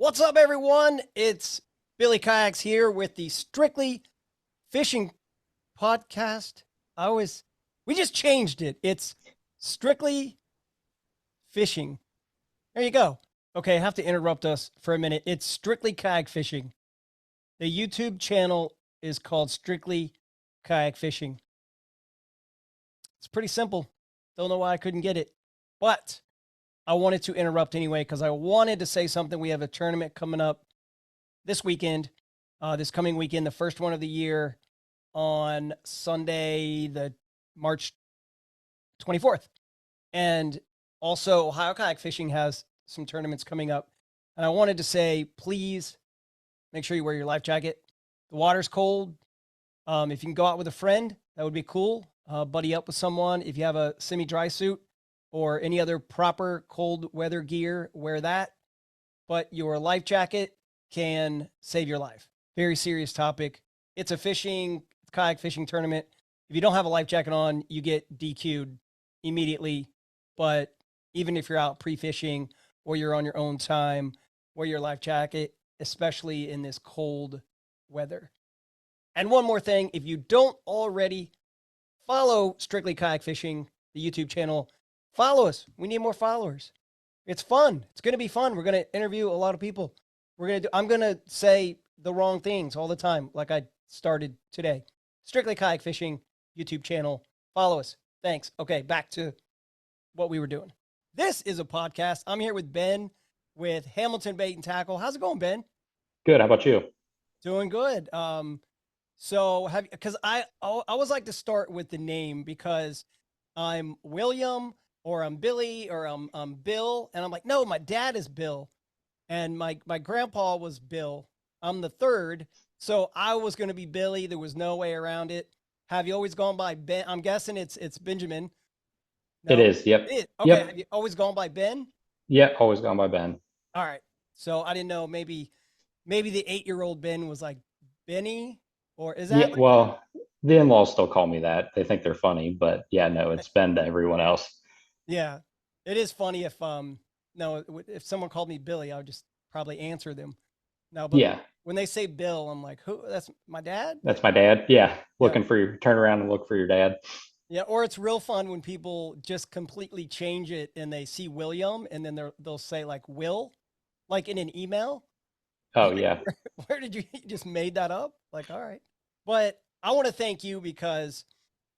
What's up, everyone? It's BilkyKayaks here with the Strictly Fishing podcast. We just changed it. It's Strictly Fishing. There you go. Okay, I have to interrupt us for a minute. It's Strictly Kayak Fishing. The YouTube channel is called Strictly Kayak Fishing. It's pretty simple. Don't know why I couldn't get it, but I wanted to interrupt anyway because I wanted to say something. We have a tournament coming up this weekend, this coming weekend, the first one of the year on Sunday, the March 24th. And also Ohio Kayak Fishing has some tournaments coming up. And I wanted to say, please make sure you wear your life jacket. The water's cold. If you can go out with a friend, that would be cool. Buddy up with someone. If you have a semi-dry suit or any other proper cold weather gear, wear that. But your life jacket can save your life. Very serious topic. It's a kayak fishing tournament. If you don't have a life jacket on, you get DQ'd immediately. But even if you're out pre-fishing or you're on your own time, wear your life jacket, especially in this cold weather. And one more thing, if you don't already follow Strictly Kayak Fishing, the YouTube channel, follow us. We need more followers. It's fun. It's going to be fun. We're going to interview a lot of people. I'm going to say the wrong things all the time, like I started today. Strictly Kayak Fishing YouTube channel. Follow us. Thanks. Okay, back to what we were doing. This is a podcast. I'm here with Ben with Hamilton Bait and Tackle. How's it going, Ben? Good. How about you? Doing good. Because I always like to start with the name because I'm William or I'm Billy or I'm Bill. And I'm like, no, my dad is Bill. And my grandpa was Bill. I'm the third. So I was going to be Billy. There was no way around it. Have you always gone by Ben? I'm guessing it's Benjamin. It No? is. Yep. Okay. Yep. Have you always gone by Ben? Yep. Always gone by Ben. All right. So I didn't know, maybe the 8-year-old Ben was like Benny, or is that Yeah. like Well, the in-laws still call me that. They think they're funny, but yeah, no, it's Ben to everyone else. yeah. It is funny if no, if someone called me Billy, I would just probably answer them. No, but Yeah. when they say Bill, I'm like, who? That's my dad? That's my dad. Yeah. Yeah. Looking for your turn around and look for your dad. Yeah, or it's real fun when people just completely change it and they see William and then they'll say like Will, like in an email. I'm Oh like, yeah. where did you just made that up? Like, all right. But I want to thank you because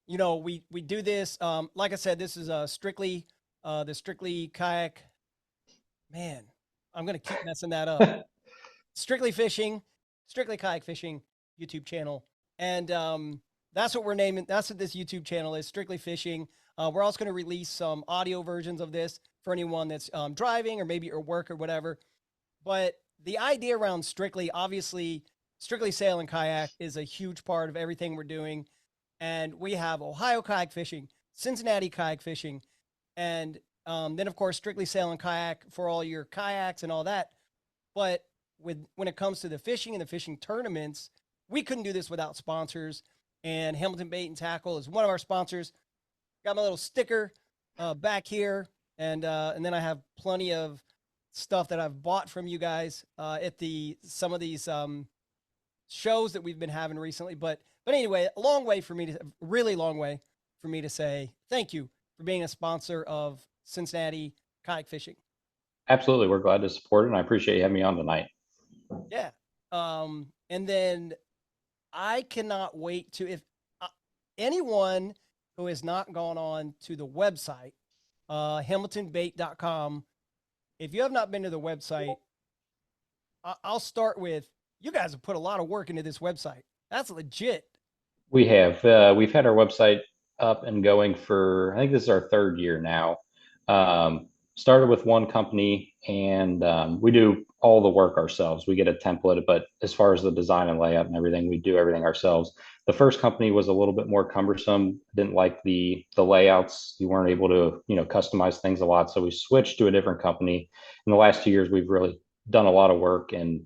we do this. Like I said, this is strictly the Strictly Kayak. Man, I'm gonna keep messing that up. Strictly Fishing, Strictly Kayak Fishing YouTube channel, and that's what we're naming. That's what this YouTube channel is, Strictly Fishing. We're also going to release some audio versions of this for anyone that's driving or maybe at work or whatever. But the idea around Strictly, obviously, Strictly Sail and Kayak is a huge part of everything we're doing. And we have Ohio Kayak Fishing, Cincinnati Kayak Fishing, and then, of course, Strictly Sail and Kayak for all your kayaks and all that. But when it comes to the fishing and the fishing tournaments, we couldn't do this without sponsors. And Hamilton Bait and Tackle is one of our sponsors. Got my little sticker back here, and then I have plenty of stuff that I've bought from you guys at some of these shows that we've been having recently. But anyway, really long way for me to say thank you for being a sponsor of Cincinnati Kayak Fishing. Absolutely. We're glad to support it, and I appreciate you having me on tonight. Yeah. And then I cannot wait to, if anyone who has not gone on to the website, hamiltonbait.com, if you have not been to the website, I'll start with, you guys have put a lot of work into this website. That's legit. We have. We've had our website up and going for, I think this is our third year now. Started with one company, and we do all the work ourselves. We get a template, but as far as the design and layout and everything, we do everything ourselves. The first company was a little bit more cumbersome. Didn't like the layouts. You weren't able to, customize things a lot. So we switched to a different company. In the last 2 years, we've really done a lot of work and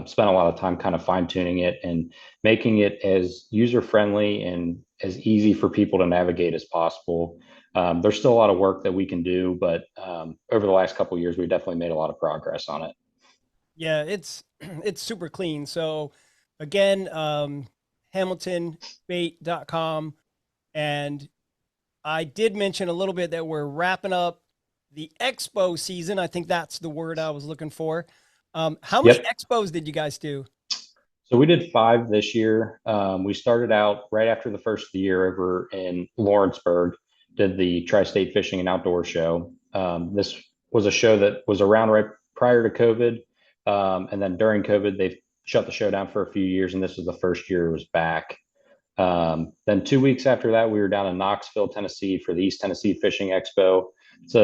spent a lot of time kind of fine tuning it and making it as user friendly and as easy for people to navigate as possible. There's still a lot of work that we can do, but over the last couple of years, we've definitely made a lot of progress on it. Yeah, it's it's super clean. So again, hamiltonbait.com. And I did mention a little bit that we're wrapping up the expo season. I think that's the word I was looking for. How many Yep. expos did you guys do? So we did 5 this year. We started out right after the first of the year over in Lawrenceburg, did the Tri-State Fishing and Outdoor Show. This was a show that was around right prior to COVID. And then during COVID, they shut the show down for a few years, and this was the first year it was back. Then 2 weeks after that, we were down in Knoxville, Tennessee for the East Tennessee Fishing Expo. It's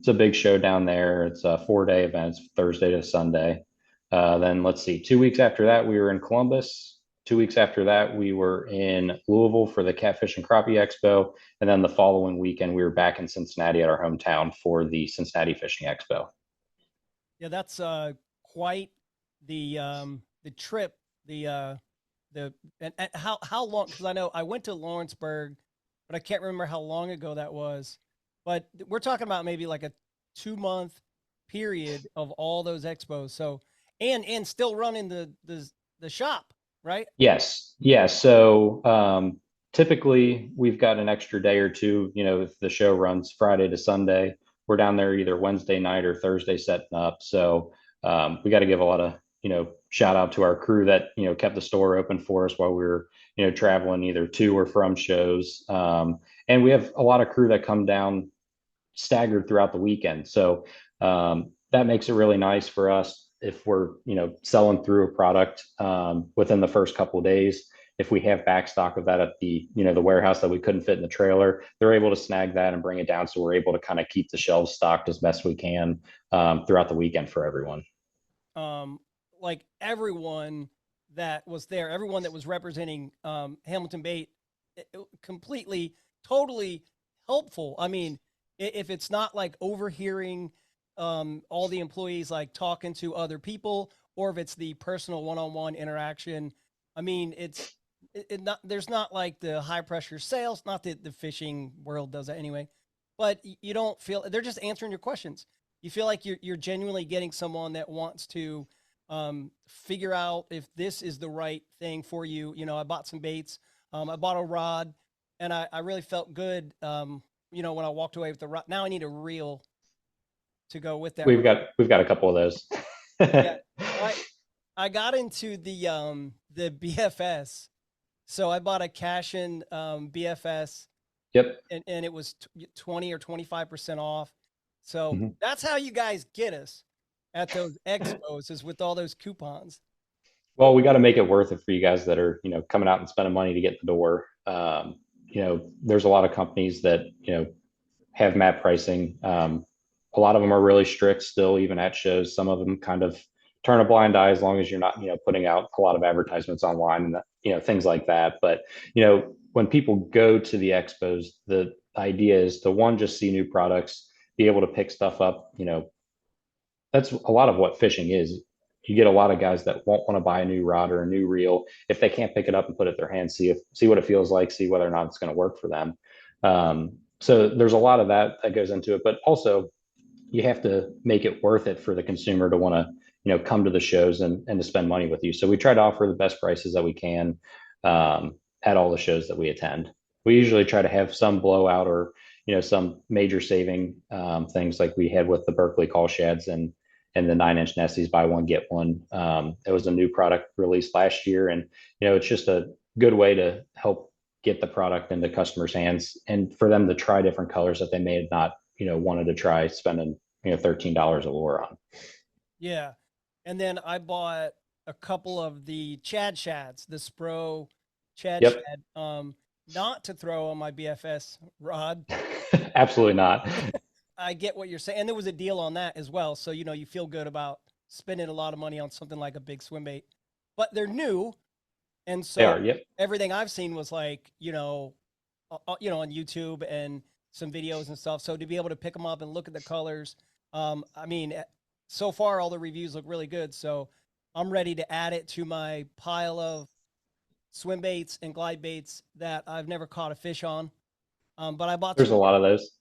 a big show down there. It's a 4-day event, Thursday to Sunday. Then let's see, 2 weeks after that, we were in Columbus. 2 weeks after that, we were in Louisville for the Catfish and Crappie Expo. And then the following weekend, we were back in Cincinnati at our hometown for the Cincinnati Fishing Expo. Yeah, that's quite the trip. The and how long? Because I know I went to Lawrenceburg, but I can't remember how long ago that was. But we're talking about maybe like a 2 month period of all those expos. So and still running the shop, right? Yes. Yeah. So typically we've got an extra day or two, if the show runs Friday to Sunday, we're down there either Wednesday night or Thursday setting up. So we got to give a lot of, shout out to our crew that, kept the store open for us while we were, traveling either to or from shows. And we have a lot of crew that come down staggered throughout the weekend. So that makes it really nice for us if we're selling through a product within the first couple of days. If we have back stock of that at the warehouse that we couldn't fit in the trailer, they're able to snag that and bring it down. So we're able to kind of keep the shelves stocked as best we can throughout the weekend for everyone. um, like everyone that was there, everyone that was representing Hamilton Bait, completely, totally helpful. I mean, if it's not like overhearing all the employees like talking to other people, or if it's the personal one-on-one interaction, I mean, it not there's not like the high pressure sales. Not that the fishing world does that anyway, but you don't feel they're just answering your questions. You feel like you're genuinely getting someone that wants to figure out if this is the right thing for you. You know, I bought some baits, I bought a rod, and I really felt good. When I walked away with the rod. Now I need a reel to go with that We've rod. got we've got a couple of those. Yeah, I got into the BFS, so I bought a Cashin BFS, Yep. and it was 20 or 25% off. So Mhm. that's how you guys get us at those expos is with all those coupons. Well, we got to make it worth it for you guys that are, coming out and spending money to get the door. There's a lot of companies that, have MAP pricing. A lot of them are really strict still, even at shows. Some of them kind of turn a blind eye as long as you're not, putting out a lot of advertisements online and, things like that. But, when people go to the expos, the idea is to one, just see new products, be able to pick stuff up. That's a lot of what fishing is. You get a lot of guys that won't want to buy a new rod or a new reel if they can't pick it up and put it in their hands, see what it feels like, see whether or not it's going to work for them. So there's a lot of that goes into it, but also you have to make it worth it for the consumer to want to come to the shows and to spend money with you. So we try to offer the best prices that we can at all the shows that we attend. We usually try to have some blowout or some major saving things like we had with the Berkeley call shads and the 9-inch Nesties buy one get one. It was a new product released last year, and it's just a good way to help get the product into customers' hands and for them to try different colors that they may have not wanted to try spending $13 a lure on. Yeah. And then I bought a couple of the Chad Shads, the Spro Chad Yep. Shad, not to throw on my BFS rod. Absolutely not. I get what you're saying. And there was a deal on that as well. So, you feel good about spending a lot of money on something like a big swim bait, but they're new. And They so are. Yep. everything I've seen was like, on YouTube and some videos and stuff. So to be able to pick them up and look at the colors, I mean, so far all the reviews look really good. So I'm ready to add it to my pile of swim baits and glide baits that I've never caught a fish on. But I bought There's a some. lot of those.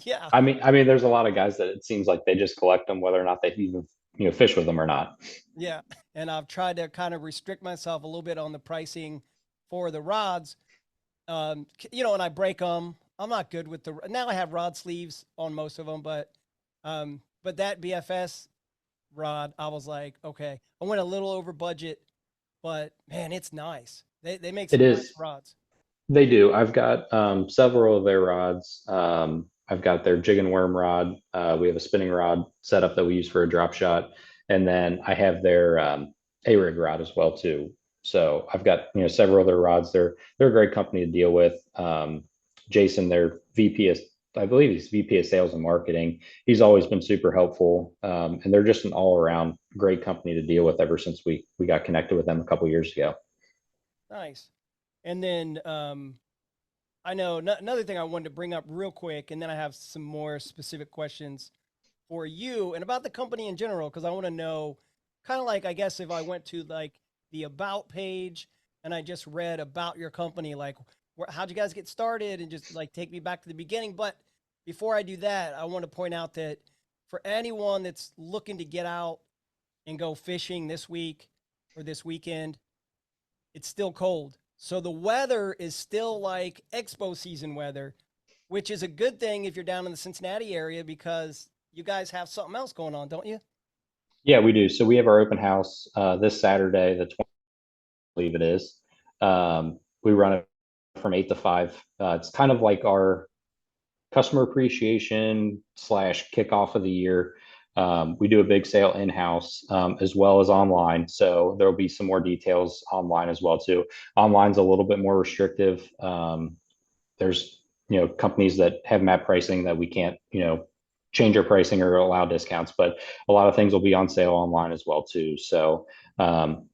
Yeah. I mean, there's a lot of guys that it seems like they just collect them, whether or not they've even fish with them or not. Yeah. And I've tried to kind of restrict myself a little bit on the pricing for the rods. And I break them. I'm not good with now I have rod sleeves on most of them, but that BFS rod, I was like, okay, I went a little over budget, but man, it's nice. They make It some nice is. rods. They do. I've got several of their rods. I've got their jig and worm rod. We have a spinning rod setup that we use for a drop shot, and then I have their A-rig rod as well too. So I've got several of their rods. They're a great company to deal with. Jason, their VP of, I believe he's VP of Sales and Marketing. He's always been super helpful, and they're just an all-around great company to deal with ever since we got connected with them a couple years ago. Nice. And then I know another thing I wanted to bring up real quick, and then I have some more specific questions for you and about the company in general, because I want to know kind of like, I guess, if I went to like the about page and I just read about your company, like how'd you guys get started and just like take me back to the beginning. But before I do that, I want to point out that for anyone that's looking to get out and go fishing this week or this weekend, it's still cold. So the weather is still like expo season weather, which is a good thing if you're down in the Cincinnati area because you guys have something else going on, don't you? Yeah, we do. So we have our open house this Saturday, the 20th, I believe it is. We run it from 8 to 5. It's kind of like our customer appreciation slash kickoff of the year. We do a big sale in-house as well as online. So there'll be some more details online as well too. Online's a little bit more restrictive. There's companies that have map pricing that we can't change our pricing or allow discounts, but a lot of things will be on sale online as well too. So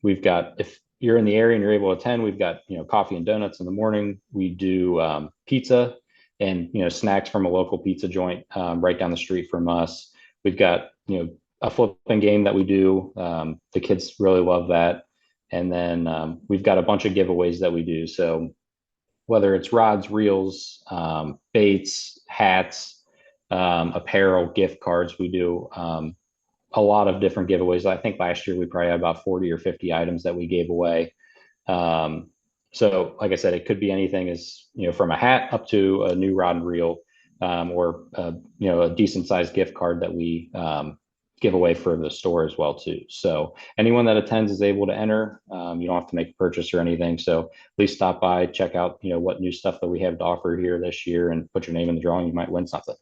we've got, if you're in the area and you're able to attend, we've got coffee and donuts in the morning. We do pizza and snacks from a local pizza joint right down the street from us. We've got a flipping game that we do. The kids really love that. And then we've got a bunch of giveaways that we do. So whether it's rods, reels, baits, hats, apparel, gift cards, we do a lot of different giveaways. I think last year we probably had about 40 or 50 items that we gave away. So like I said, it could be anything as, from a hat up to a new rod and reel, or, a decent sized gift card that we give away for the store as well too. So anyone that attends is able to enter. You don't have to make a purchase or anything. So please stop by, check out, what new stuff that we have to offer here this year and put your name in the drawing. You might win something.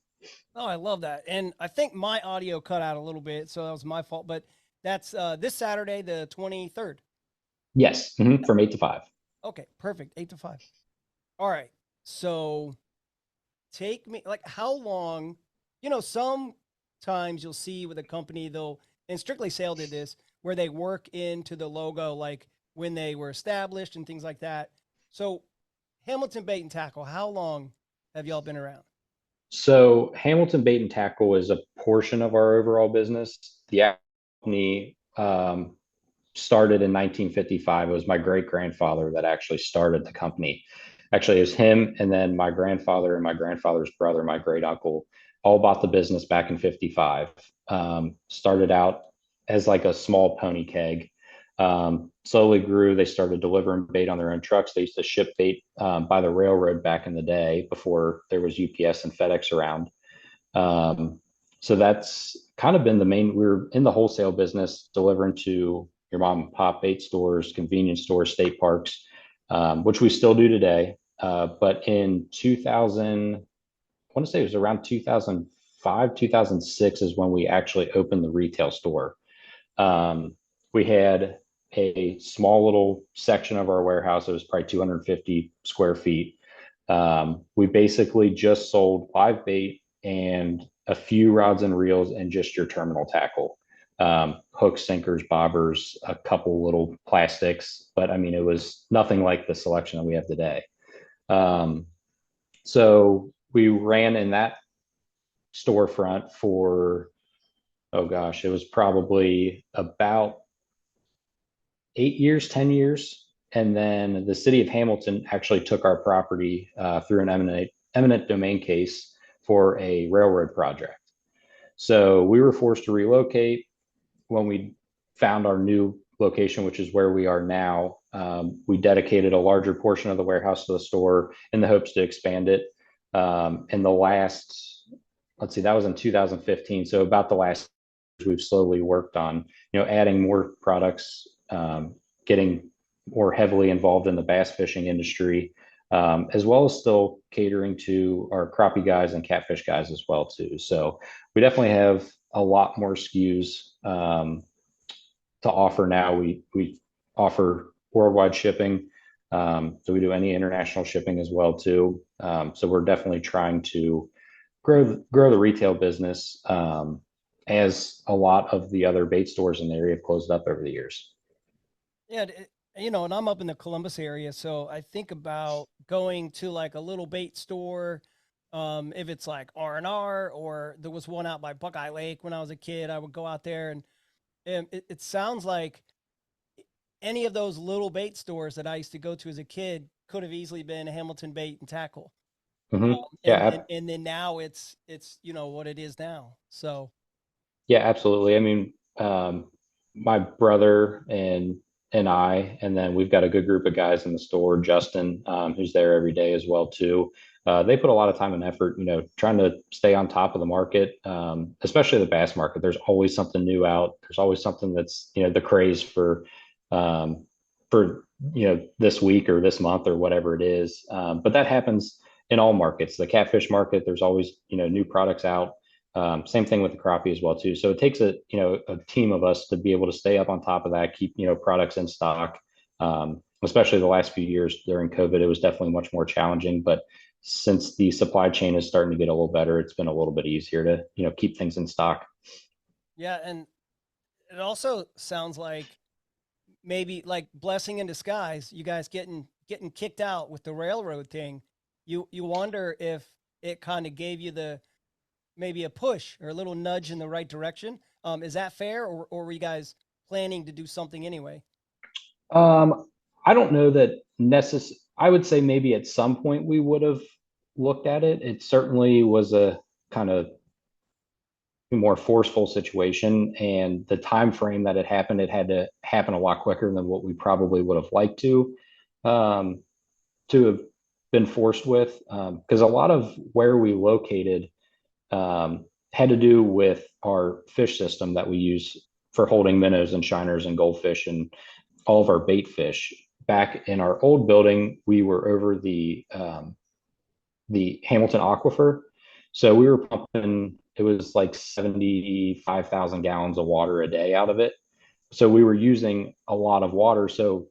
Oh, I love that. And I think my audio cut out a little bit, so that was my fault. But that's this Saturday, the 23rd. Yes. From 8 to 5. Okay, perfect. 8 to 5. All right. So take me like how long, sometimes you'll see with a company, and Strictly Sale did this, where they work into the logo, like when they were established and things like that. So Hamilton Bait and Tackle, how long have y'all been around? So Hamilton Bait and Tackle is a portion of our overall business. The company started in 1955. It was my great grandfather that actually started the company. Actually, it was him, and then my grandfather and my grandfather's brother, my great uncle, all bought the business back in 55. Started out as like a small pony keg. Slowly grew. They started delivering bait on their own trucks. They used to ship bait by the railroad back in the day before there was UPS and FedEx around. So that's kind of been the main. We were in the wholesale business, delivering to your mom and pop bait stores, convenience stores, state parks, which we still do today. But in 2000, I want to say it was around 2005, 2006 is when we actually opened the retail store. We had a small little section of our warehouse. It was probably 250 square feet. We basically just sold live bait and a few rods and reels and just your terminal tackle, hooks, sinkers, bobbers, a couple little plastics. But I mean, it was nothing like the selection that we have today. So we ran in that storefront for, oh gosh, it was probably about 8 years, 10 years. And then the city of Hamilton actually took our property through an eminent domain case for a railroad project. So we were forced to relocate. when we found our new location, which is where we are now, we dedicated a larger portion of the warehouse to the store in the hopes to expand it. In the last, let's see, that was in 2015. So about the last we've slowly worked on, adding more products, getting more heavily involved in the bass fishing industry, as well as still catering to our crappie guys and catfish guys as well too. So we definitely have a lot more SKUs to offer now. We offer worldwide shipping, so we do any international shipping as well too. So we're definitely trying to grow the retail business, as a lot of the other bait stores in the area have closed up over the years. Yeah, and I'm up in the Columbus area, so I think about going to like a little bait store. If it's like R&R, or there was one out by Buckeye Lake when I was a kid, I would go out there, and it sounds like any of those little bait stores that I used to go to as a kid could have easily been Hamilton Bait and Tackle. Hmm. And, Yeah, and and then now it's what it is now. So yeah, absolutely. I mean, my brother and I, and then we've got a good group of guys in the store. Justin, who's there every day as well too. They put a lot of time and effort, trying to stay on top of the market, especially the bass market. There's always something new out. There's always something that's the craze um, for this week or this month or whatever it is. But that happens in all markets. The catfish market, there's always new products out. Same thing with the crappie as well too. So it takes a team of us to be able to stay up on top of that, keep products in stock. Especially the last few years during COVID, it was definitely much more challenging. But since the supply chain is starting to get a little better, it's been a little bit easier to keep things in stock. yeah, and it also sounds like maybe like blessing in disguise. You guys getting kicked out with the railroad thing. You wonder if it kind of gave you the maybe a push or a little nudge in the right direction. Is that fair, or were you guys planning to do something anyway? Um, I don't know that I would say maybe at some point we would have looked at it. It certainly was a kind of more forceful situation, and the time frame that it happened, it had to happen a lot quicker than what we probably would have liked um, to have been forced with, because a lot of where we located had to do with our fish system that we use for holding minnows and shiners and goldfish and all of our bait fish. Back in our old building, we were over the Hamilton Aquifer. So we were pumping, it was like 75,000 gallons of water a day out of it. So we were using a lot of water. So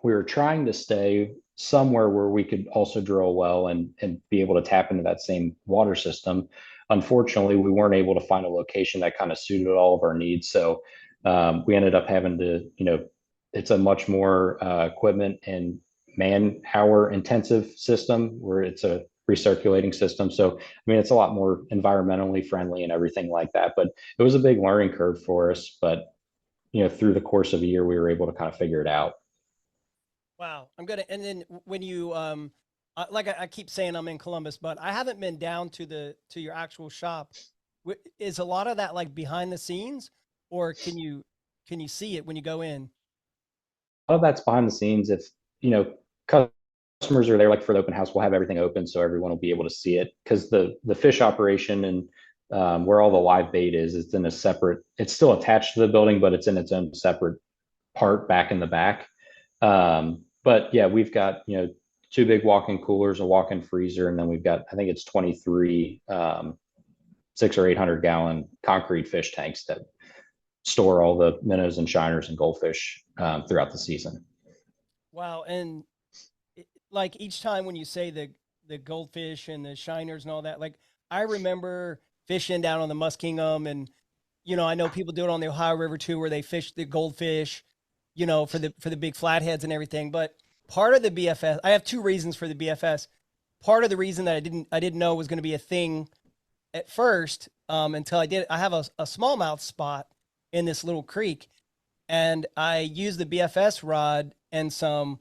we were trying to stay somewhere where we could also drill a well and be able to tap into that same water system. Unfortunately, we weren't able to find a location that kind of suited all of our needs. So we ended up having to, it's a much more equipment and man hour intensive system where it's a recirculating system. So, I mean, it's a lot more environmentally friendly and everything like that. But it was a big learning curve for us. But, through the course of a year, we were able to kind of figure it out. Wow, I'm gonna. And then when you like I keep saying I'm in Columbus, but I haven't been down to your actual shop. Is a lot of that like behind the scenes, or can you see it when you go in? A lot of that's behind the scenes. If you know customers are there, like for the open house, we'll have everything open so everyone will be able to see it. Because the fish operation and where all the live bait is, it's in a separate. It's still attached to the building, but it's in its own separate part back in the back. But yeah, we've got two big walk-in coolers, a walk-in freezer, and then we've got, I think it's 23 6 or 800 gallon concrete fish tanks that store all the minnows and shiners and goldfish throughout the season. Wow, and like each time when you say the goldfish and the shiners and all that, like I remember fishing down on the Muskingum, and I know people do it on the Ohio River too, where they fish the goldfish, for the big flatheads and everything. But part of the BFS, I have two reasons for the BFS. Part of the reason that I didn't know was going to be a thing at first, until I did. I have a smallmouth spot in this little creek, and I use the BFS rod and some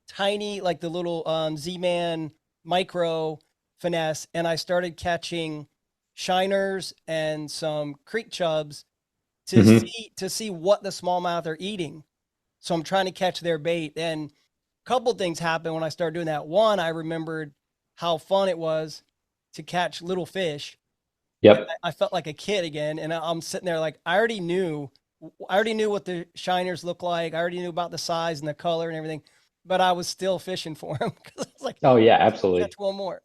tiny, like the little Z-Man micro finesse, and I started catching shiners and some creek chubs Hmm. to see what the smallmouth are eating. So I'm trying to catch their bait. And a couple things happened when I started doing that. One, I remembered how fun it was to catch little fish. And Yep. I felt like a kid again. And I'm sitting there like I already knew what the shiners look like. I already knew about the size and the color and everything, but I was still fishing for them because it's like, Oh yeah, let's go catch absolutely. one more.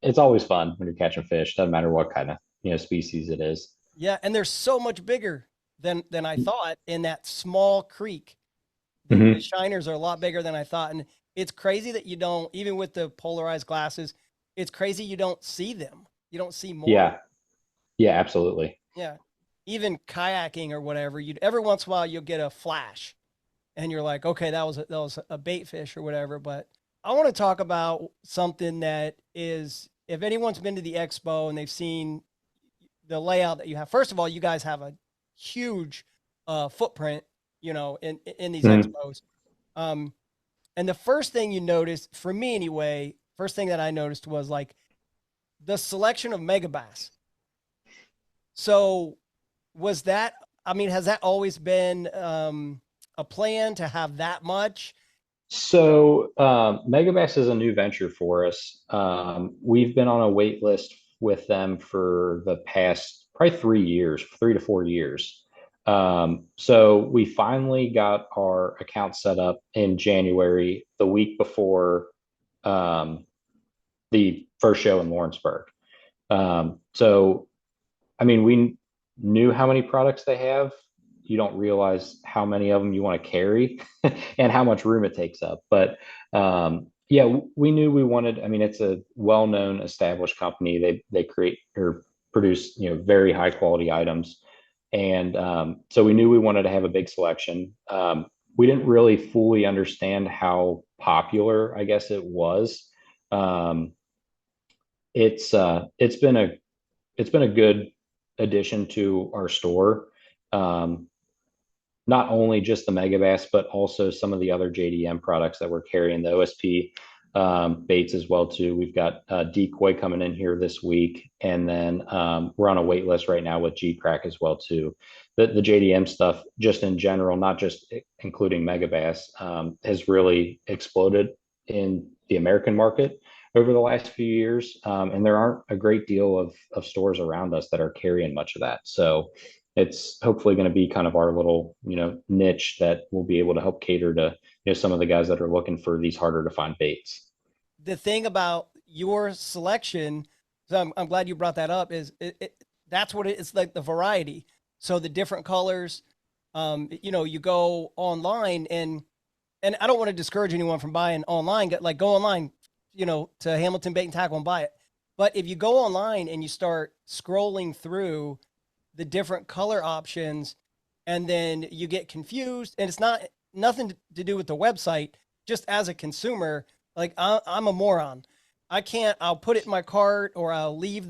It's always fun when you're catching fish. Doesn't matter what kind of, species it is. Yeah, and they're so much bigger than I thought in that small creek. The Hmm. shiners are a lot bigger than I thought, and it's crazy that you don't even with the polarized glasses. It's crazy you don't see them. You don't see more. Yeah. Yeah, absolutely. Yeah, even kayaking or whatever. You every once in a while you'll get a flash, and you're like, okay, that was a bait fish or whatever. But I want to talk about something that is, if anyone's been to the expo and they've seen the layout that you have. First of all, you guys have a huge footprint, in these Mhm. expos. Um, and the first thing you notice, for me anyway, first thing that I noticed was like the selection of megabass. So was that? I mean, has that always been a plan to have that much? So, Megabass is a new venture for us. We've been on a wait list with them for the past probably 3 years, 3 to 4 years. So we finally got our account set up in January, the week before um, the first show in Lawrenceburg. So I mean, we knew how many products they have. You don't realize how many of them you want to carry and how much room it takes up. But yeah, we knew we wanted. I mean, it's a well-known, established company. They create or produce very high quality items, and so we knew we wanted to have a big selection. We didn't really fully understand how popular, I guess, it was. Um, it's been a good addition to our store. Um, Not only just the Megabass, but also some of the other JDM products that we're carrying, the OSP baits as well too. We've got Decoy coming in here this week, and then we're on a wait list right now with G Crack as well too. The JDM stuff, just in general, not just including Megabass, has really exploded in the American market over the last few years, and there aren't a great deal of stores around us that are carrying much of that. So it's hopefully going to be kind of our little niche that will be able to help cater to some of the guys that are looking for these harder to find baits. The thing about your selection, so I'm glad you brought that up, is that's what it's like, the variety. So the different colors, you go online and I don't want to discourage anyone from buying online. Like go online, to Hamilton Bait and Tackle and buy it. But if you go online and you start scrolling through the different color options, and then you get confused, and it's not nothing to do with the website. Just as a consumer, like I'm a moron. I can't. I'll put it in my cart, or I'll leave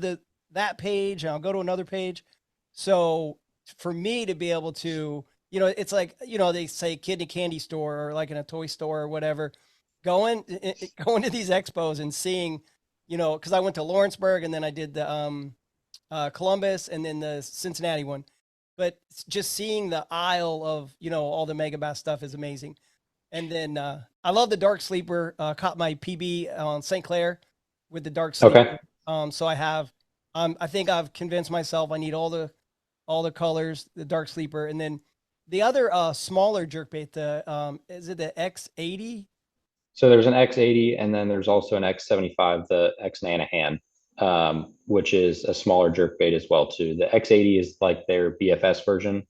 that page, and I'll go to another page. So for me to be able to, it's like they say kid in a candy store or like in a toy store or whatever. Going going to these expos and seeing, because I went to Lawrenceburg and then I did the Columbus and then the Cincinnati one. But just seeing the aisle of all the Megabass stuff is amazing. And then I love the Dark Sleeper. Caught my PB on St. Clair with the Dark Okay. Sleeper. So I have, I think I've convinced myself I need all the colors, the Dark Sleeper, and then the other smaller jerkbait. The is it the X80? So there's an X80, and then there's also an X75, the X Nanahan, which is a smaller jerkbait as well too. The X80 is like their BFS version,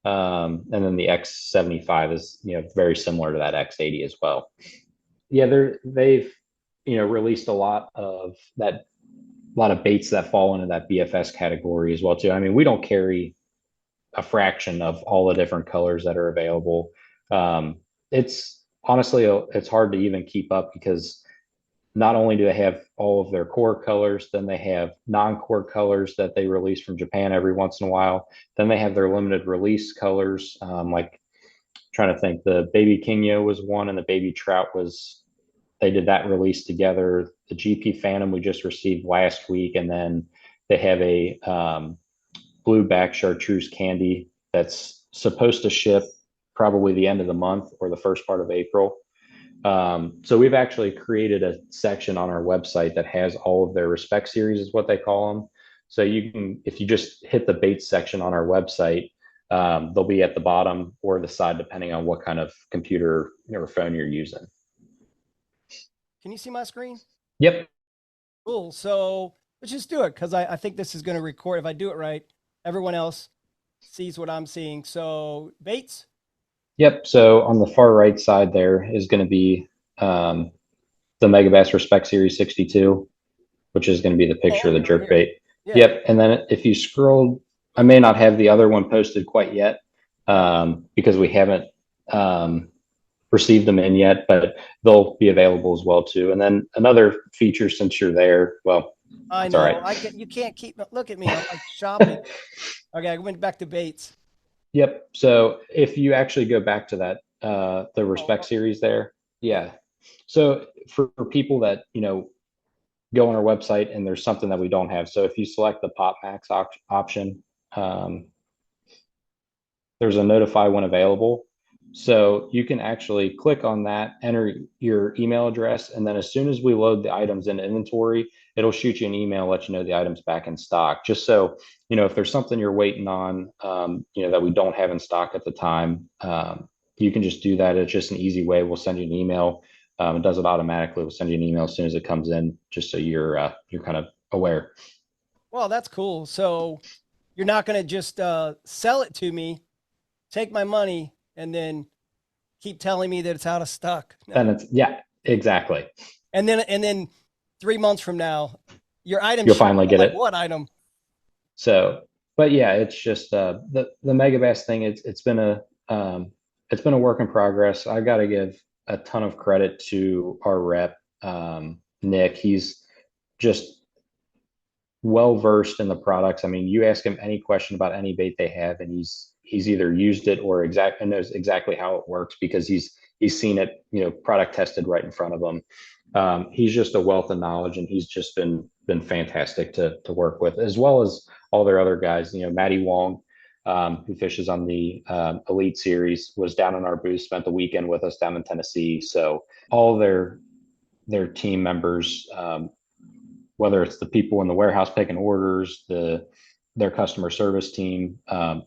and then the X75 is very similar to that X80 as well. Yeah, they've released a lot of that, a lot of baits that fall into that BFS category as well too. I mean, we don't carry a fraction of all the different colors that are available. It's honestly it's hard to even keep up because not only do they have all of their core colors, then they have non-core colors that they release from Japan every once in a while. Then they have their limited release colors, like trying to think, the baby Kingo was one, and the baby trout was, they did that release together. The GP Phantom we just received last week, and then they have a blue back chartreuse candy that's supposed to ship probably the end of the month or the first part of April. So we've actually created a section on our website that has all of their respect series, is what they call them. So you can, if you just hit the bait section on our website, they'll be at the bottom or the side, depending on what kind of computer or phone you're using. Can you see my screen? Yep. Cool. So let's just do it because I think this is going to record. If I do it right, everyone else sees what I'm seeing. So baits. Yep. So on the far right side there is going to be the Megabass Respect Series 62, which is going to be the picture Oh, of the here, right jerk here. bait. Yeah. Yep. And then if you scroll, I may not have the other one posted quite yet, because we haven't received them in yet, but they'll be available as well too. And then another feature, since you're there, well, I it's all know. right. I get. You can't keep. Look at me. I'm like shopping. Okay, I went back to baits. Yep. So if you actually go back to that, the Oh, respect series there, yeah. yeah. So for people that, go on our website and there's something that we don't have. So if you select the Pop Max option, um, there's a notify when available. So you can actually click on that, enter your email address, and then as soon as we load the items in inventory, it'll shoot you an email, let you know the item's back in stock. Just so, if there's something you're waiting on, that we don't have in stock at the time, you can just do that. It's just an easy way. We'll send you an email. It does it automatically. We'll send you an email as soon as it comes in, just so you're kind of aware. Well, that's cool. So you're not going to just sell it to me, take my money, and then keep telling me that it's out of stock. Then No. it's yeah, exactly. And then 3 months from now, your item You'll shows. finally I'm get like, it. what item? So, but yeah, it's just the Megabass thing. It's been a work in progress. I got to give a ton of credit to our rep, Nick. He's just well versed in the products. I mean, you ask him any question about any bait they have, and he's either used it or knows exactly how it works, because he's seen it, product tested right in front of him. He's just a wealth of knowledge, and he's just been fantastic to work with, as well as all their other guys. Matty Wong, who fishes on the Elite Series, was down in our booth, spent the weekend with us down in Tennessee. So all their team members, whether it's the people in the warehouse picking orders, their customer service team,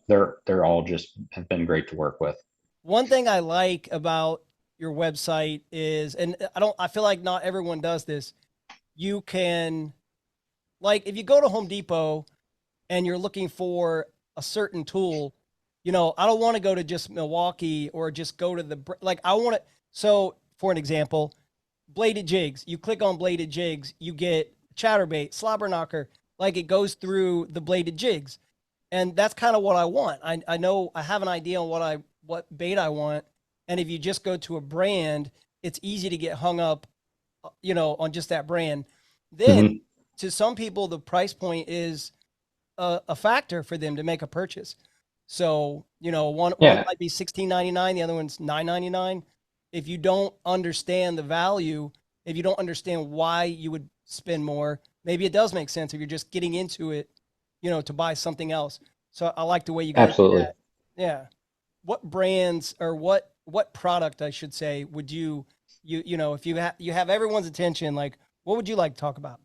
they're all just have been great to work with. One thing I like about your website is, and I feel like not everyone does this. You can, like, if you go to Home Depot and you're looking for a certain tool, I don't want to go to just Milwaukee or just go to like, I want to. So, for an example, bladed jigs. You click on bladed jigs, you get chatterbait, slobber knocker. Like, it goes through the bladed jigs, and that's kind of what I want. I know I have an idea on what bait I want, and if you just go to a brand, it's easy to get hung up, on just that brand. Then, Mm-hmm. to some people, the price point is a factor for them to make a purchase. So, one Yeah, might be 16.99, the other one's 9.99. If you don't understand the value, if you don't understand why you would spend more, maybe it does make sense if you're just getting into it, to buy something else. So I like the way you guys do absolutely. that. Yeah. What brands, or what product, I should say, would if you have everyone's attention, like, what would you like to talk about?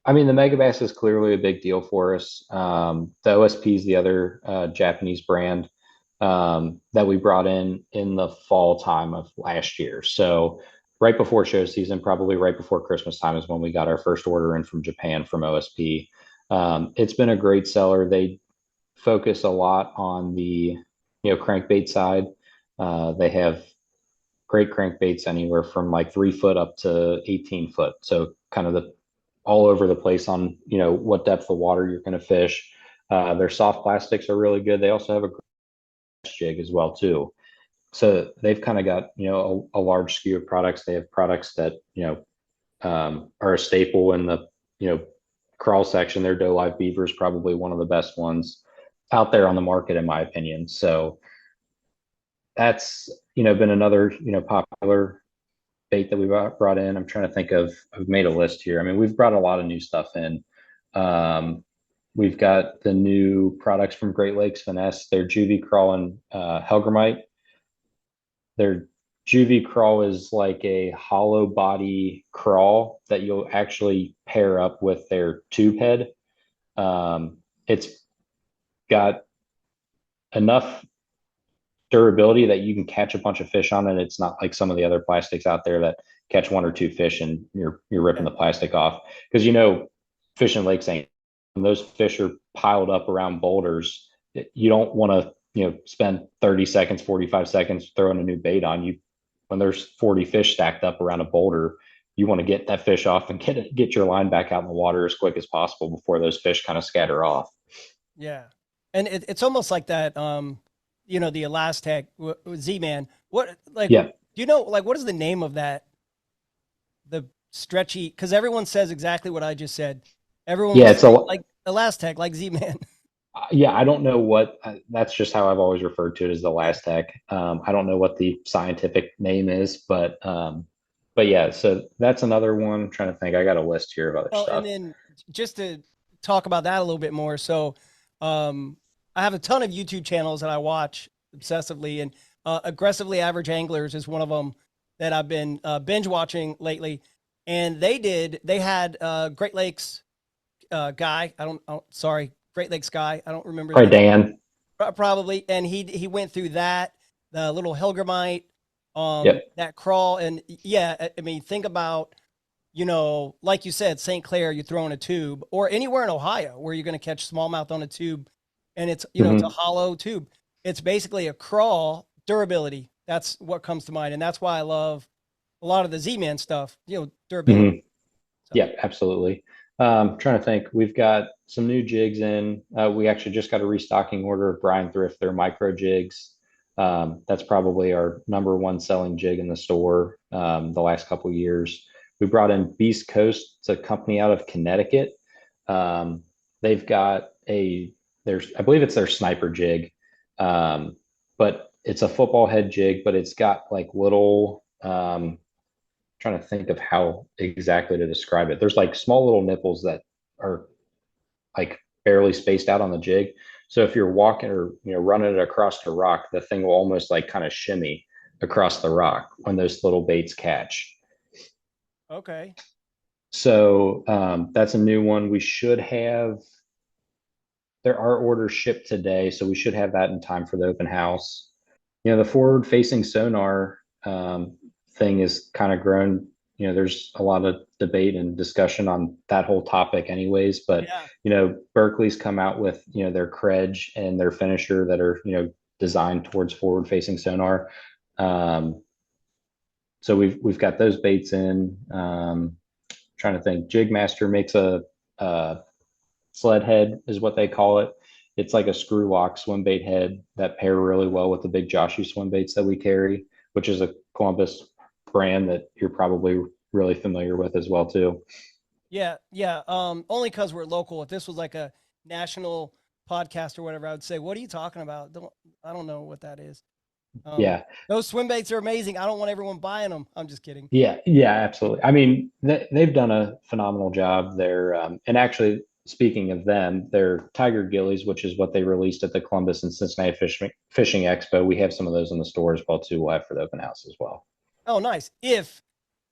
I mean, the Megabass is clearly a big deal for us. The OSP is the other Japanese brand that we brought in the fall time of last year. So right before show season, probably right before Christmas time, is when we got our first order in from Japan from OSP. It's been a great seller. They focus a lot on the crankbait side. They have great crankbaits anywhere from like 3 foot up to 18 foot. So kind of the all over the place on what depth of water you're going to fish. Their soft plastics are really good. They also have a grass jig as well too. So they've kind of got a large SKU of products. They have products that are a staple in the crawl section. Their doe live beaver is probably one of the best ones out there on the market, in my opinion. So that's been another popular bait that we brought in. I'm trying to think of. I've made a list here. I mean, we've brought a lot of new stuff in. We've got the new products from Great Lakes Finesse. Their juvie crawl and Helgramite. Their juvie crawl is like a hollow body crawl that you'll actually pair up with their tube head. It's got enough durability that you can catch a bunch of fish on it. It's not like some of the other plastics out there that catch one or two fish and you're ripping the plastic off. Because fishing lakes ain't, when those fish are piled up around boulders, you don't want to spend 30 seconds, 45 seconds throwing a new bait on you. When there's 40 fish stacked up around a boulder, you want to get that fish off and get your line back out in the water as quick as possible before those fish kind of scatter off. Yeah. And it's almost like that, the Elastec Z-Man. What, like, Yeah. do you know, like, what is the name of that? The stretchy, because everyone says exactly what I just said. Everyone Yeah, was like Elastec, like Z-Man. Yeah, I don't know what that's just how I've always referred to it as the last tech. I don't know what the scientific name is, but yeah, so that's another one. I'm trying to think. I got a list here of other Well, and stuff. then just to talk about that a little bit more. So, I have a ton of YouTube channels that I watch obsessively, and Aggressively Average Anglers is one of them that I've been binge watching lately. And they had Great Lakes guy. Sorry, Great Lakes guy. I don't remember his Probably name. Dan. Probably, and he went through that, the little Helgramite, Yep. that crawl, and yeah, I mean, think about, like you said, St. Clair, you're throwing a tube, or anywhere in Ohio where you're going to catch smallmouth on a tube, and it's a Hmm. hollow tube. It's basically a crawl durability. That's what comes to mind, and that's why I love a lot of the Z-Man stuff. Durability. Hmm. So Yeah, absolutely. Trying to think. We've got some new jigs in. We actually just got a restocking order of Brian Thrift, their micro jigs. That's probably our number one selling jig in the store the last couple years. We brought in Beast Coast. It's a company out of Connecticut. They've got I believe it's their sniper jig, but it's a football head jig, but it's got like little trying to think of how exactly to describe it. There's like small little nipples that are like barely spaced out on the jig. So if you're walking or running it across the rock, the thing will almost like kind of shimmy across the rock when those little baits catch. okay, So that's a new one. We should have there are orders shipped today, so we should have that in time for the open house. The forward facing sonar thing is kind of grown. There's a lot of debate and discussion on that whole topic anyways, but yeah, Berkeley's come out with their Credge and their finisher that are designed towards forward facing sonar. So we've got those baits in. Trying to think. Jigmaster makes a sled head is what they call it. It's like a screw lock swim bait head that pair really well with the big Joshy swim baits that we carry, which is a Columbus brand that you're probably really familiar with as well too. yeah. Only because we're local. If this was like a national podcast or whatever, I would say, "What are you talking about? I don't know what that is." Um, Yeah, those swim baits are amazing. I don't want everyone buying them. I'm just kidding. yeah, absolutely. I mean, they've done a phenomenal job there. And actually, speaking of them, their Tiger Gillies, which is what they released at the Columbus and Cincinnati Fishing Expo, we have some of those in the store as well too. We'll have for the open house as well. Oh, nice. If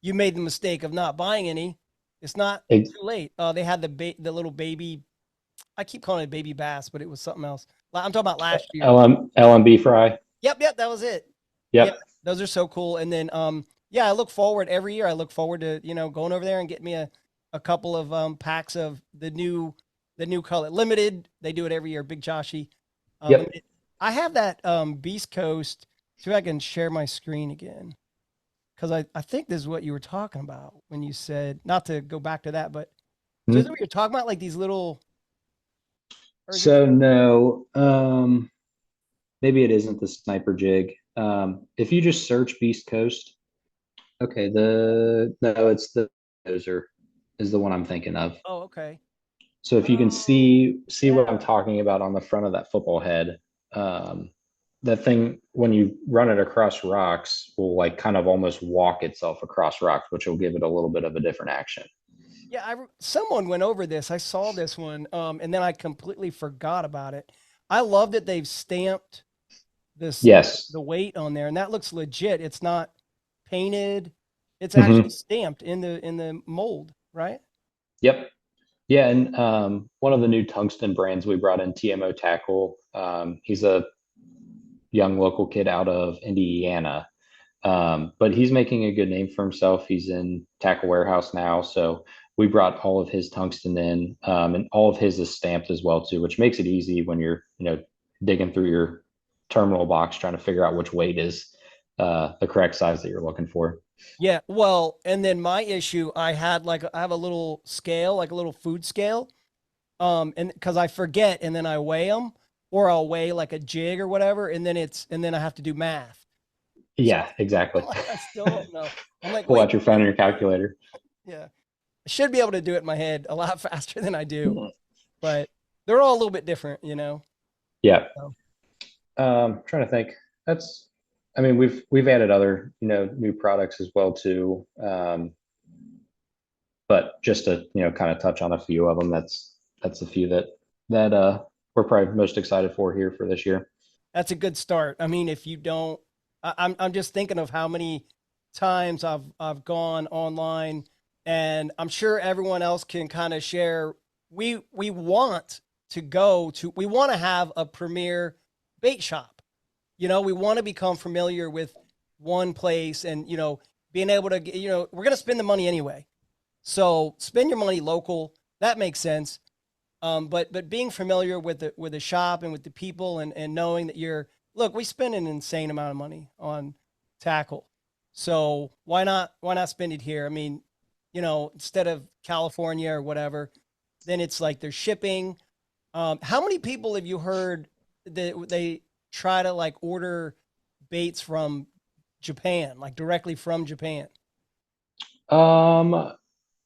you made the mistake of not buying any, it's not Ex- too late. They had the little baby. I keep calling it baby bass, but it was something else. I'm talking about last year. LMB fry. Yep, that was it. Yeah, Yep. those are so cool. And then, yeah, I look forward every year. I look forward to going over there and getting me a couple of packs of the new color limited. They do it every year. Big Joshy. Yep. I have that Beast Coast. See if I can share my screen again, because I think this is what you were talking about when you said, not to go back to that, but so is it Mhm. what you're talking about, like these little, or is it? So no, maybe it isn't the sniper jig. If you just search Beast Coast, okay, no, it's the dozer is the one I'm thinking of. Oh, okay. So if you can Oh, see what I'm yeah. talking about on the front of that football head, um, that thing when you run it across rocks will like kind of almost walk itself across rocks, which will give it a little bit of a different action. Yeah, someone went over this. I saw this one, and then I completely forgot about it. I love that they've stamped this Yes. the weight on there, and that looks legit. It's not painted. It's actually Hmm. stamped in the mold, right? Yep. Yeah, and one of the new tungsten brands we brought in, TMO Tackle. He's a young local kid out of Indiana, but he's making a good name for himself. He's in Tackle Warehouse now, so we brought all of his tungsten in, and all of his is stamped as well too, which makes it easy when you're digging through your terminal box trying to figure out which weight is the correct size that you're looking for. Yeah. Well, and then my issue, I have a little scale, like a little food scale, and because I forget, and then I weigh them, or I'll weigh like a jig or whatever, and then I have to do math. So Yeah, exactly. like I still don't know. I'm like, Pull wait, out your phone and your calculator. yeah, I should be able to do it in my head a lot faster than I do, but they're all a little bit different, you know. Yeah. So, Trying to think. That's, I mean, we've added other, new products as well too. But just to, kind of touch on a few of them, that's a few that we're probably most excited for here for this year. that's a good start. I mean, if you don't, I'm just thinking of how many times I've gone online, and I'm sure everyone else can kind of share. We want we want to have a premier bait shop. You know, we want to become familiar with one place, and being able to we're gonna spend the money anyway. So spend your money local. That makes sense. But being familiar with the shop and with the people, and knowing that look, we spend an insane amount of money on tackle. So why not spend it here? I mean, instead of California or whatever, then it's like there's shipping. How many people have you heard that they try to like order baits from Japan, like directly from Japan? Um,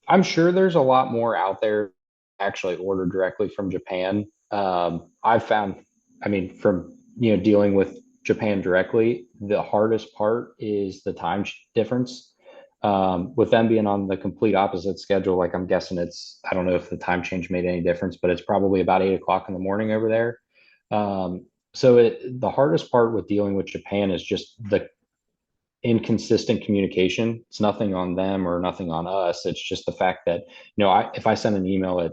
I'm sure there's a lot more out there actually ordered directly from Japan. I've found, I mean, from dealing with Japan directly, the hardest part is the time difference. With them being on the complete opposite schedule, like I'm guessing I don't know if the time change made any difference, but it's probably about 8 o'clock in the morning over there. So the hardest part with dealing with Japan is just the inconsistent communication. It's nothing on them or nothing on us. It's just the fact that, if I send an email at,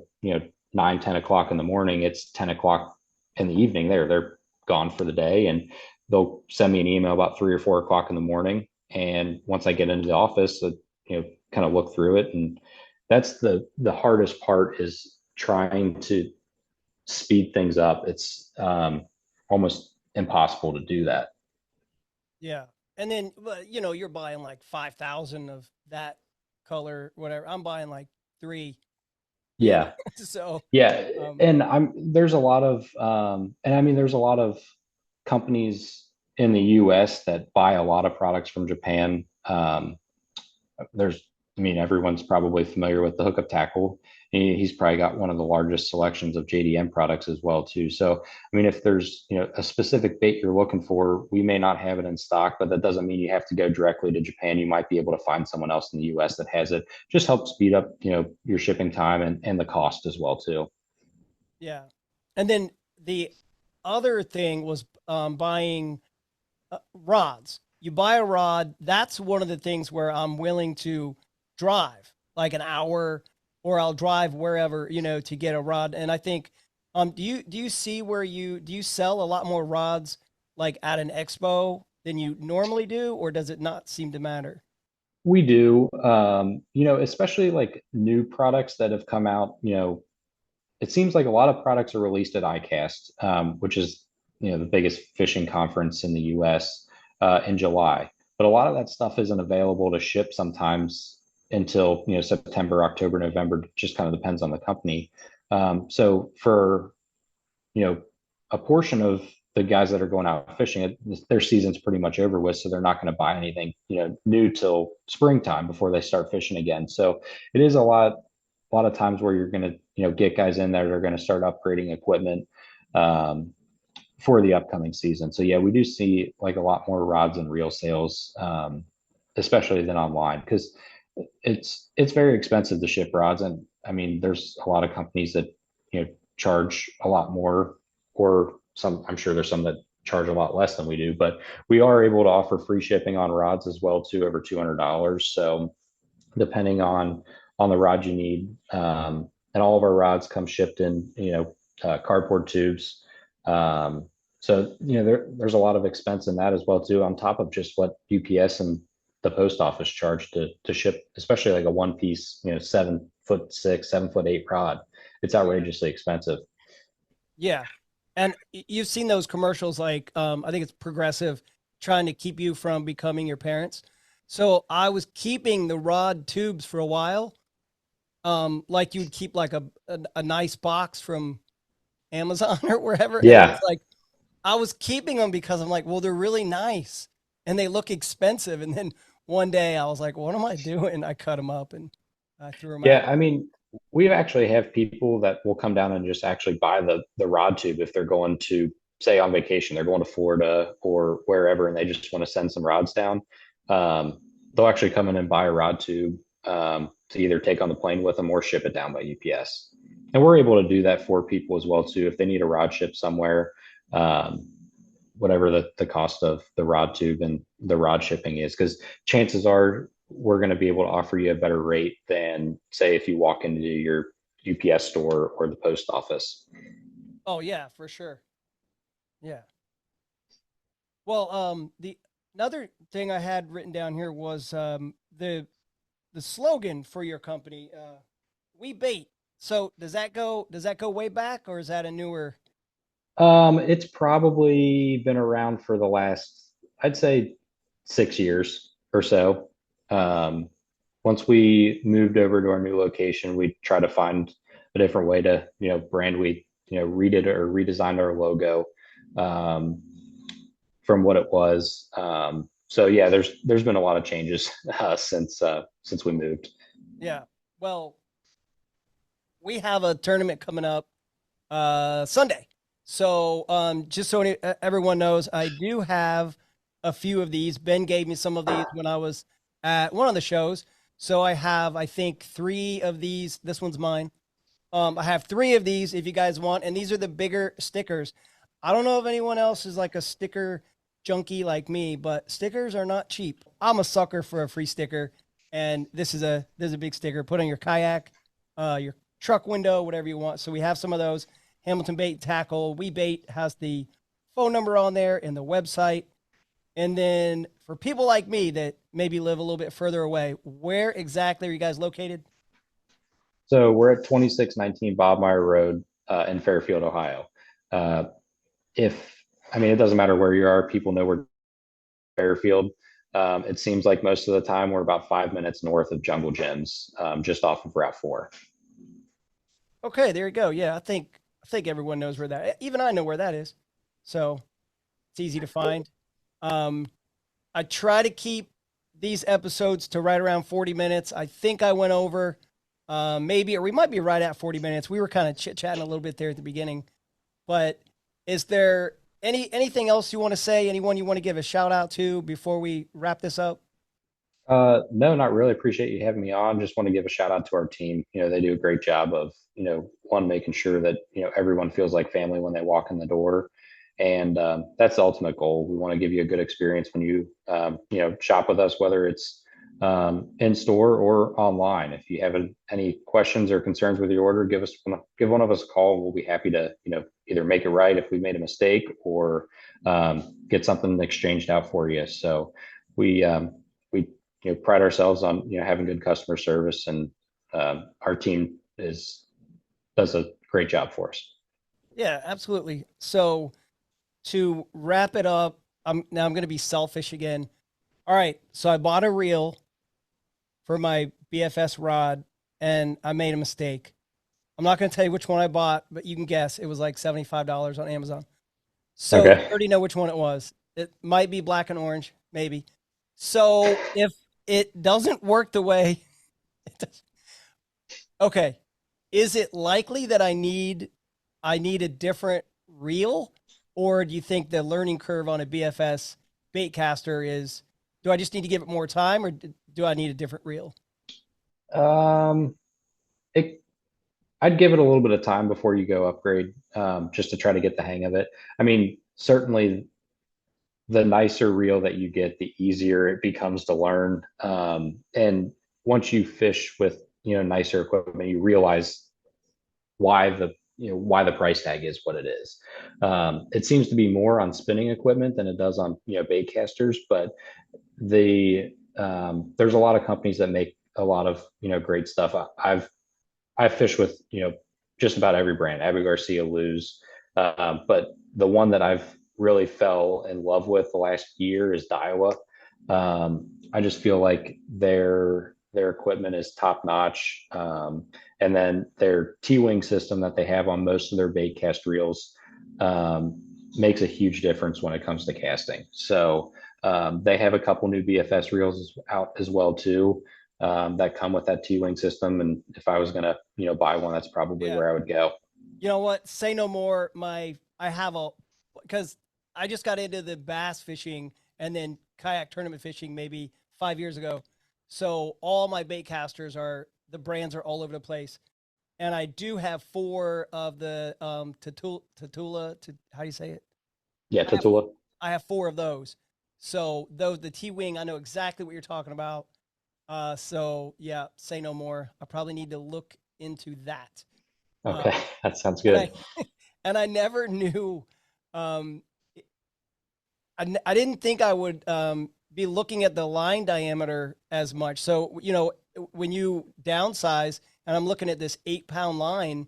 9, 10 o'clock in the morning, it's 10 o'clock in the evening. They're gone for the day, and they'll send me an email about 3 or 4 o'clock in the morning. And once I get into the office, kind of look through it. And that's the hardest part, is trying to speed things up. It's almost impossible to do that. Yeah. And then, well, you're buying like 5,000 of that color, whatever. I'm buying like three, you know. Yeah. So, Yeah, um, and there's a lot of and I mean there's a lot of companies in the US that buy a lot of products from Japan. There's, I mean, everyone's probably familiar with the hookup tackle. He's probably got one of the largest selections of JDM products as well too. So, I mean, if there's a specific bait you're looking for, we may not have it in stock, but that doesn't mean you have to go directly to Japan. You might be able to find someone else in the US that has it. Just help speed up your shipping time and the cost as well too. yeah. And then the other thing was buying rods. You buy a rod, that's one of the things where I'm willing to drive like an hour, or I'll drive wherever, to get a rod. And I think, do you see where do you sell a lot more rods like at an expo than you normally do, or does it not seem to matter? We do, especially like new products that have come out. It seems like a lot of products are released at ICAST, which is, the biggest fishing conference in the US, in July. But a lot of that stuff isn't available to ship sometimes until, September, October, November. Just kind of depends on the company. So for a portion of the guys that are going out fishing, their season's pretty much over with, so they're not going to buy anything, new till springtime before they start fishing again. So it is a lot of times where you're going to, get guys in there that are going to start upgrading equipment for the upcoming season. So yeah, we do see like a lot more rods and reel sales, especially than online, because It's very expensive to ship rods, and I mean, there's a lot of companies that charge a lot more, or some. I'm sure there's some that charge a lot less than we do, but we are able to offer free shipping on rods as well too, over $200. So depending on the rod you need. And all of our rods come shipped in, cardboard tubes. So there's a lot of expense in that as well too, on top of just what UPS and the post office charge to ship, especially like a one piece, 7'6", 7'8" rod. It's outrageously expensive. Yeah. And you've seen those commercials like I think it's Progressive trying to keep you from becoming your parents. So I was keeping the rod tubes for a while, like you'd keep like a nice box from Amazon or wherever. And Yeah. it's like I was keeping them because I'm like, well, they're really nice and they look expensive. And then one day I was like, what am I doing? I cut them up and I threw them Yeah, out. I mean, we actually have people that will come down and just actually buy the rod tube if they're going to, say, on vacation. They're going to Florida or wherever, and they just want to send some rods down. They'll actually come in and buy a rod tube, to either take on the plane with them or ship it down by UPS. And we're able to do that for people as well too if they need a rod ship somewhere. Um, Whatever the cost of the rod tube and the rod shipping is, because chances are we're going to be able to offer you a better rate than, say, if you walk into your UPS store or the post office. Oh, yeah, for sure. Yeah. Well, the another thing I had written down here was the slogan for your company, "We bait." So does that go way back, or is that a newer? It's probably been around for the last, I'd say, 6 years or so. Um, Once we moved over to our new location, we try to find a different way to, brand. We, redid or redesigned our logo, um, from what it was. So yeah, there's been a lot of changes since we moved. Yeah. Well, we have a tournament coming up Sunday. So just so everyone knows, I do have a few of these. Ben gave me some of these when I was at one of the shows. So I have, I think, three of these. This one's mine. I have three of these if you guys want, and these are the bigger stickers. I don't know if anyone else is like a sticker junkie like me, but stickers are not cheap. I'm a sucker for a free sticker, and this is a big sticker. Put on your kayak, your truck window, whatever you want. So we have some of those. Hamilton Bait Tackle. We Bait has the phone number on there and the website. And then for people like me that maybe live a little bit further away, where exactly are you guys located? So we're at 2619 Bob Meyer Road, in Fairfield, Ohio. Uh, if I mean, it doesn't matter where you are, people know we're Fairfield. It seems like most of the time we're about 5 minutes north of Jungle Gyms, just off of Route 4. Okay, there you go. Yeah, I think everyone knows where that. Even I know where that is, so it's easy to find. Um, I try to keep these episodes to right around 40 minutes. I think I went over, maybe, or we might be right at 40 minutes. We were kind of chit chatting a little bit there at the beginning, but is there anything else you want to say? Anyone you want to give a shout out to before we wrap this up? No, not really. Appreciate you having me on. Just want to give a shout out to our team. They do a great job of, one, making sure that, everyone feels like family when they walk in the door. And that's the ultimate goal. We want to give you a good experience when you, shop with us, whether it's in store or online. If you have any questions or concerns with your order, give one of us a call. We'll be happy to, either make it right if we made a mistake, or get something exchanged out for you. So we pride ourselves on having good customer service, and our team is does a great job for us. Yeah, absolutely. So to wrap it up, I'm going to be selfish again. All right, so I bought a reel for my BFS rod, and I made a mistake. I'm not going to tell you which one I bought, but you can guess. It was like $75 on Amazon. So you Okay. already know which one it was. It might be black and orange, maybe. So if it doesn't work the way it does, okay, is it likely that I need a different reel, or do you think the learning curve on a BFS bait caster is? Do I just need to give it more time, or do I need a different reel? Um, it, I'd give it a little bit of time before you go upgrade, just to try to get the hang of it. I mean, certainly the nicer reel that you get, the easier it becomes to learn. And once you fish with, nicer equipment, you realize why the price tag is what it is. It seems to be more on spinning equipment than it does on, bait casters, but there's a lot of companies that make a lot of, great stuff. I've fished with, just about every brand, Abu Garcia, Luz, but the one that I've really fell in love with the last year is Daiwa. I just feel like their equipment is top notch, and then their T-wing system that they have on most of their bait cast reels makes a huge difference when it comes to casting. So they have a couple new BFS reels out as well too, that come with that T-wing system. And if I was gonna, buy one, that's probably Yeah. where I would go. You know what? Say no more. I have a, because I just got into the bass fishing and then kayak tournament fishing maybe 5 years ago. So all my bait casters the brands are all over the place. And I do have four of the how do you say it? Yeah, I have Tatula. I have four of those. So those the T Wing, I know exactly what you're talking about. So yeah, say no more. I probably need to look into that. Uh, Okay, that sounds and good. I and I never knew. Um, I didn't think I would be looking at the line diameter as much. So when you downsize, and I'm looking at this 8 pound line,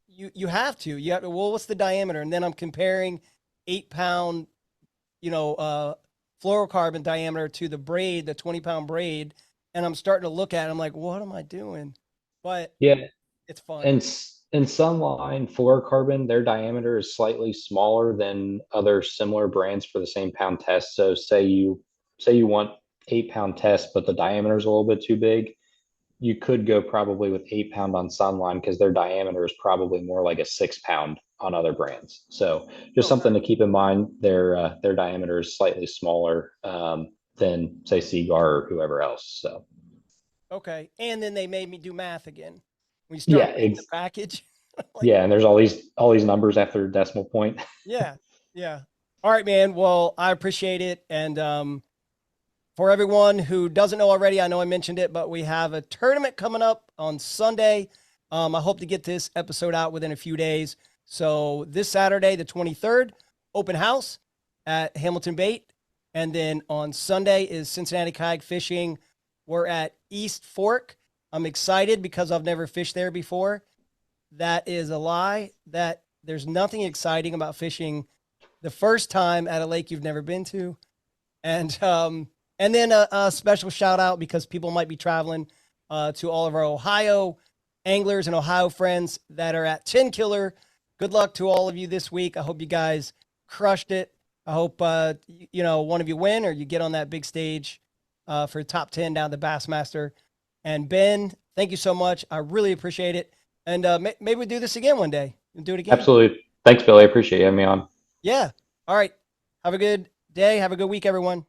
you have to. You have to. Well, what's the diameter? And then I'm comparing 8 pound, fluorocarbon diameter to the braid, the 20 pound braid, and I'm starting to look at it. I'm like, what am I doing? But Yeah, it's fun. and Sunline fluorocarbon, their diameter is slightly smaller than other similar brands for the same pound test. So say you want 8 pound test, but the diameter is a little bit too big. You could go probably with 8 pound on Sunline because their diameter is probably more like a 6 pound on other brands. So just Oh, something really? to keep in mind. Their diameter is slightly smaller, than say Seagar or whoever else. So Okay. And then they made me do math again. When you yeah, start reading the package, like, yeah, and there's all these numbers after a decimal point. yeah, yeah. All right, man. Well, I appreciate it. And for everyone who doesn't know already, I know I mentioned it, but we have a tournament coming up on Sunday. I hope to get this episode out within a few days. So this Saturday, the 23rd, open house at Hamilton Bait. And then on Sunday is Cincinnati Kayak Fishing. We're at East Fork. I'm excited because I've never fished there before. That is a lie. That there's nothing exciting about fishing the first time at a lake you've never been to. And then a special shout out because people might be traveling to all of our Ohio anglers and Ohio friends that are at Chin Killer. Good luck to all of you this week. I hope you guys crushed it. I hope one of you win or you get on that big stage for top 10 down the Bassmaster. And Ben, thank you so much. I really appreciate it. And maybe we'll do this again one day. We'll do it again. Absolutely. Thanks, Billy. I appreciate you having me on. Yeah. All right. Have a good day. Have a good week, everyone.